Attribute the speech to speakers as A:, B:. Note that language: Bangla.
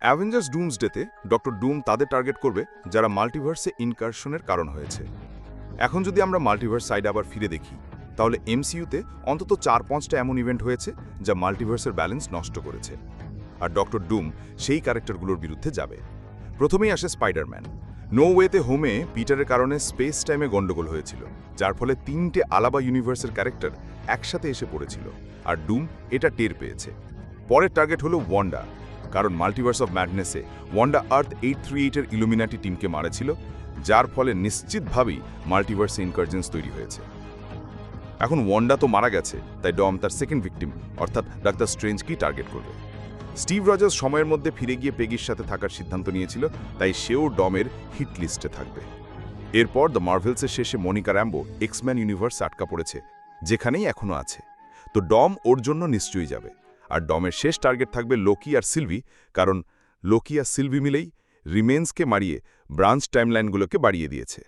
A: অ্যাভেঞ্জার্স ডুমসডেতে ডক্টর ডুম তাদের টার্গেট করবে যারা মাল্টিভার্সে ইনকারশনের কারণ হয়েছে। এখন যদি আমরা মাল্টিভার্স সাইডে আবার ফিরে দেখি, তাহলে এমসিইউতে অন্তত 4-5টা এমন ইভেন্ট হয়েছে যা মাল্টিভার্সের ব্যালেন্স নষ্ট করেছে, আর ডক্টর ডুম সেই ক্যারেক্টারগুলোর বিরুদ্ধে যাবে। প্রথমেই আসে স্পাইডারম্যান। নো ওয়েতে হোমে পিটারের কারণে স্পেস টাইমে গন্ডগোল হয়েছিল, যার ফলে 3টে আলাদা ইউনিভার্সের ক্যারেক্টার একসাথে এসে পড়েছিল, আর ডুম এটা টের পেয়েছে। পরের টার্গেট হলো ওয়ান্ডা, কারণ মাল্টিভার্স অফ ম্যাডনেসে ওয়ান্ডা আর্থ 838-এর ইলুমিনাটি টিমকে মারেছিল, যার ফলে নিশ্চিতভাবেই মাল্টিভার্সে ইনকারজেন্স তৈরি হয়েছে। এখন ওয়ান্ডা তো মারা গেছে, তাই ডম তার সেকেন্ড ভিকটিম অর্থাৎ ডাক্তার স্ট্রেঞ্জকেই টার্গেট করবে। স্টিভ রজার্স সময়ের মধ্যে ফিরে গিয়ে পেগির সাথে থাকার সিদ্ধান্ত নিয়েছিল, তাই সেও ডমের হিট লিস্টে থাকবে। এরপর দ্য মার্ভেলসের শেষে মনিকা র্যাম্বো এক্সম্যান ইউনিভার্স আটকা পড়েছে, যেখানেই এখনও আছে, তো ডম ওর জন্য নিশ্চয়ই যাবে। আর ডমের শেষ টার্গেট থাকবে লোকি আর সিলভি, কারণ লোকি আর সিলভি মিলেই রিমেন্সকে মারিয়ে ব্রাঞ্চ টাইমলাইনগুলোকে বাড়িয়ে দিয়েছে।